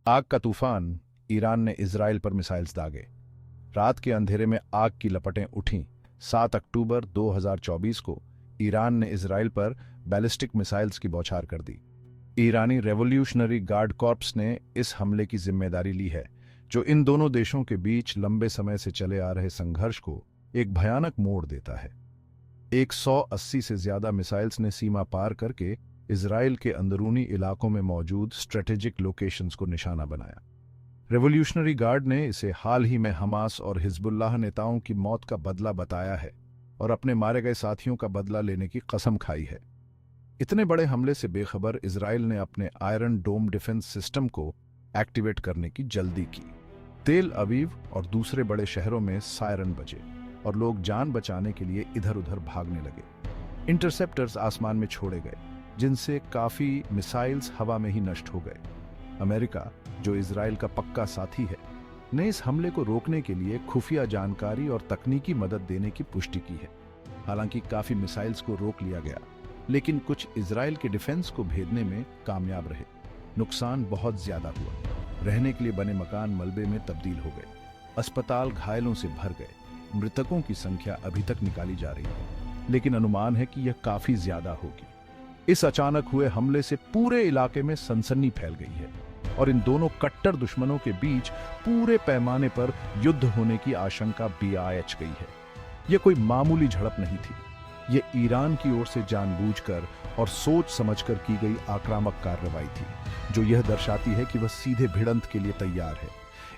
आग का तूफान। ईरान ने इजराइल पर मिसाइल्स दागे। रात के अंधेरे में आग की लपटें उठीं। 7 अक्टूबर 2024 को ईरान ने इजराइल पर बैलिस्टिक मिसाइल्स की बौछार कर दी। ईरानी रेवोल्यूशनरी गार्ड कॉर्प्स ने इस हमले की जिम्मेदारी ली है, जो इन दोनों देशों के बीच लंबे समय से चले आ रहे संघर्ष को एक भयानक मोड़ देता है। 180 से ज्यादा मिसाइल्स ने सीमा पार करके इजराइल के अंदरूनी इलाकों में मौजूद स्ट्रेटेजिक लोकेशंस को निशाना बनाया। रेवोल्यूशनरी गार्ड ने इसे हाल ही में हमास और हिजबुल्लाह नेताओं की मौत का बदला बताया है और अपने मारे गए साथियों का बदला लेने की कसम खाई है। इतने बड़े हमले से बेखबर इजराइल ने अपने आयरन डोम डिफेंस सिस्टम को एक्टिवेट करने की जल्दी की। तेल अवीव और दूसरे बड़े शहरों में सायरन बजे और लोग जान बचाने के लिए इधर उधर भागने लगे। इंटरसेप्टर्स आसमान में छोड़े गए, जिनसे काफी मिसाइल्स हवा में ही नष्ट हो गए। अमेरिका, जो इजराइल का पक्का साथी है, ने इस हमले को रोकने के लिए खुफिया जानकारी और तकनीकी मदद देने की पुष्टि की है। हालांकि काफी मिसाइल्स को रोक लिया गया, लेकिन कुछ इजराइल के डिफेंस को भेदने में कामयाब रहे। नुकसान बहुत ज्यादा हुआ। रहने के लिए बने मकान मलबे में तब्दील हो गए। अस्पताल घायलों से भर गए। मृतकों की संख्या अभी तक निकाली जा रही है, लेकिन अनुमान है कि यह काफी ज्यादा होगी। इस अचानक हुए हमले से पूरे इलाके में सनसनी फैल गई है और इन दोनों कट्टर दुश्मनों के बीच पूरे पैमाने पर युद्ध होने की आशंका बियाच गई है। यह कोई मामूली झड़प नहीं थी। यह ईरान की ओर से जानबूझकर और सोच समझकर की गई आक्रामक कार्रवाई थी, जो यह दर्शाती है कि वह सीधे भिड़ंत के लिए तैयार है।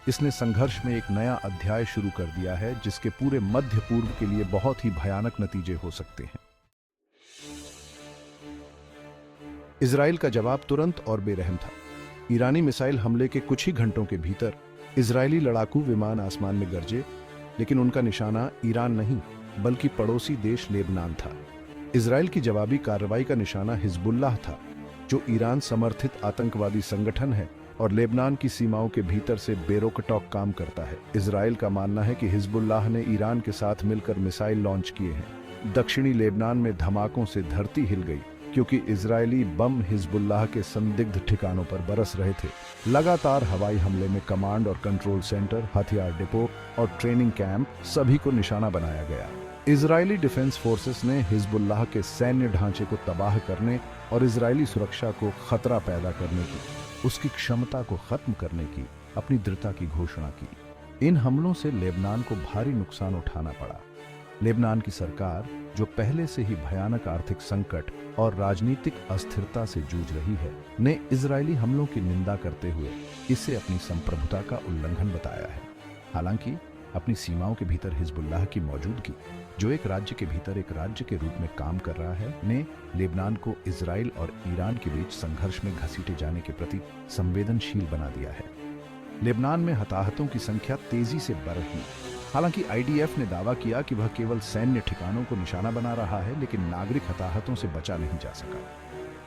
इसने संघर्ष में एक नया अध्याय शुरू कर दिया है, जिसके पूरे मध्य पूर्व के लिए बहुत ही भयानक नतीजे हो सकते हैं। इजराइल का जवाब तुरंत और बेरहम था। ईरानी मिसाइल हमले के कुछ ही घंटों के भीतर इजरायली लड़ाकू विमान आसमान में गरजे, लेकिन उनका निशाना ईरान नहीं, बल्कि पड़ोसी देश लेबनान था। इजराइल की जवाबी कार्रवाई का निशाना हिजबुल्लाह था, जो ईरान समर्थित आतंकवादी संगठन है और लेबनान की सीमाओं के भीतर से बेरोकटोक काम करता है। इजराइल का मानना है कि हिजबुल्लाह ने ईरान के साथ मिलकर मिसाइल लॉन्च किए हैं। दक्षिणी लेबनान में धमाकों से धरती हिल गई, क्योंकि इजरायली बम हिजबुल्लाह के संदिग्ध ठिकानों पर बरस रहे थे। लगातार हवाई हमले में कमांड और कंट्रोल सेंटर, हथियार डिपो और ट्रेनिंग कैंप सभी को निशाना बनाया गया। इजरायली डिफेंस फोर्सेस ने हिजबुल्लाह के सैन्य ढांचे को तबाह करने और इजरायली सुरक्षा को खतरा पैदा करने की, उसकी क्षमता को खत्म करने की अपनी दृढ़ता की घोषणा की। इन हमलों से लेबनान को भारी नुकसान उठाना पड़ा। लेबनान की सरकार, जो पहले से ही भयानक आर्थिक संकट और राजनीतिक अस्थिरता से जूझ रही है, ने इजरायली हमलों की निंदा करते हुए इसे अपनी संप्रभुता का उल्लंघन बताया है। हालांकि अपनी सीमाओं के भीतर हिजबुल्लाह की मौजूदगी, जो एक राज्य के भीतर एक राज्य के रूप में काम कर रहा है, ने लेबनान को इजराइल और ईरान के बीच संघर्ष में घसीटे जाने के प्रति संवेदनशील बना दिया है। लेबनान में हताहतों की संख्या तेजी से बढ़ रही। हालांकि आईडीएफ ने दावा किया कि वह केवल सैन्य ठिकानों को निशाना बना रहा है, लेकिन नागरिक हताहतों से बचा नहीं जा सका।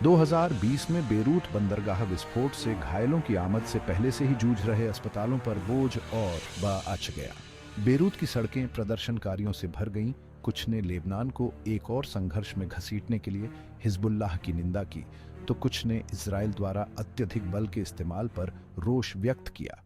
2020 में बेरूत बंदरगाह विस्फोट से घायलों की आमद से पहले से ही जूझ रहे अस्पतालों पर बोझ और बढ़ गया। बेरूत की सड़कें प्रदर्शनकारियों से भर गईं। कुछ ने लेबनान को एक और संघर्ष में घसीटने के लिए हिजबुल्लाह की निंदा की, तो कुछ ने इजराइल द्वारा अत्यधिक बल के इस्तेमाल पर रोष व्यक्त किया।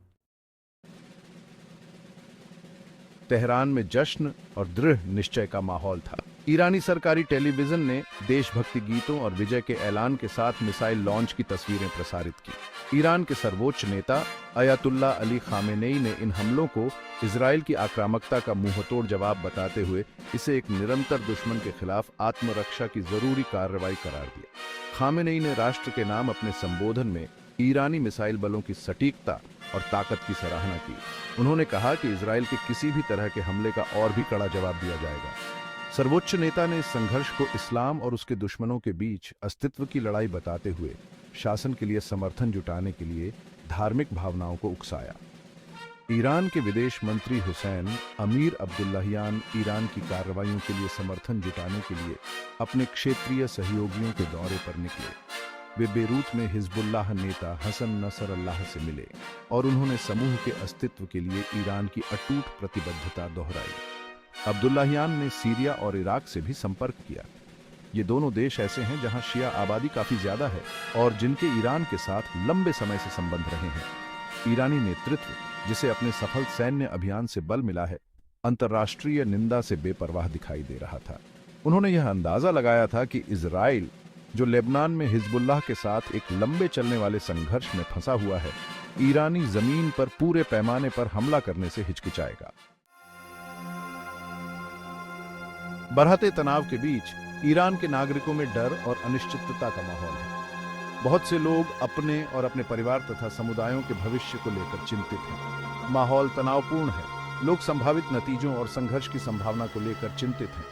तेहरान में जश्न और दृढ़ निश्चय का माहौल था। ईरानी सरकारी टेलीविजन ने देशभक्ति गीतों और विजय के ऐलान के साथ मिसाइल लॉन्च की तस्वीरें प्रसारित की। ईरान के सर्वोच्च नेता अयातुल्ला अली खामेनेई ने इन हमलों को इजराइल की आक्रामकता का मुंहतोड़ जवाब बताते हुए इसे एक निरंतर दुश्मन के खिलाफ आत्मरक्षा की जरूरी कार्रवाई करार दिया। खामेनेई ने राष्ट्र के नाम अपने संबोधन में ईरानी मिसाइल बलों की सटीकता और ताकत की सराहना की। उन्होंने कहा कि इजराइल के किसी भी तरह के हमले का और भी कड़ा जवाब दिया जाएगा। सर्वोच्च नेता ने इस संघर्ष को इस्लाम और उसके दुश्मनों के बीच अस्तित्व की लड़ाई बताते हुए शासन के लिए समर्थन जुटाने के लिए धार्मिक भावनाओं को उकसाया। ईरान के विदेश मंत्री हुसैन अमीर अब्दुल्लाहियान ईरान की कार्रवाइयों के लिए समर्थन जुटाने के लिए अपने क्षेत्रीय सहयोगियों के दौरे पर निकले। वे बेरूत में हिजबुल्लाह नेता हसन नसरल्लाह से मिले और उन्होंने समूह के अस्तित्व के लिए ईरान की अटूट प्रतिबद्धता दोहराई। अब्दुल्लाहियान ने सीरिया और इराक से भी संपर्क किया। ये दोनों देश ऐसे हैं जहां शिया आबादी काफी ज्यादा है और जिनके ईरान के साथ लंबे समय से संबंध रहे हैं। ईरानी नेतृत्व, जिसे अपने सफल सैन्य अभियान से बल मिला है, अंतर्राष्ट्रीय निंदा से बेपरवाह दिखाई दे रहा था। उन्होंने यह अंदाजा लगाया था कि इजराइल, जो लेबनान में हिजबुल्लाह के साथ एक लंबे चलने वाले संघर्ष में फंसा हुआ है, ईरानी जमीन पर पूरे पैमाने पर हमला करने से हिचकिचाएगा। बढ़ते तनाव के बीच ईरान के नागरिकों में डर और अनिश्चितता का माहौल है। बहुत से लोग अपने और अपने परिवार तथा समुदायों के भविष्य को लेकर चिंतित हैं। माहौल तनावपूर्ण है। लोग संभावित नतीजों और संघर्ष की संभावना को लेकर चिंतित हैं।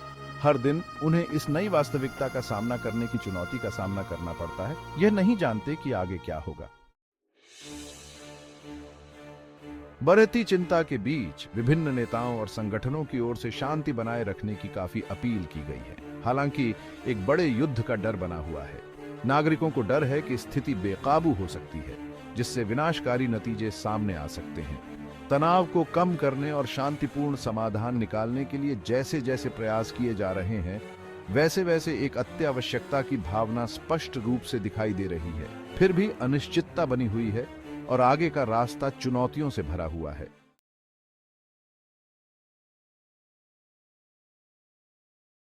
हर दिन उन्हें इस नई वास्तविकता का सामना करने की चुनौती का सामना करना पड़ता है। यह नहीं जानते कि आगे क्या होगा। बढ़ती चिंता के बीच विभिन्न नेताओं और संगठनों की ओर से शांति बनाए रखने की काफी अपील की गई है। हालांकि एक बड़े युद्ध का डर बना हुआ है। नागरिकों को डर है कि स्थिति बेकाबू हो सकती है, जिससे विनाशकारी नतीजे सामने आ सकते हैं। तनाव को कम करने और शांतिपूर्ण समाधान निकालने के लिए जैसे जैसे प्रयास किए जा रहे हैं, वैसे वैसे एक अत्यावश्यकता की भावना स्पष्ट रूप से दिखाई दे रही है। फिर भी अनिश्चितता बनी हुई है और आगे का रास्ता चुनौतियों से भरा हुआ है।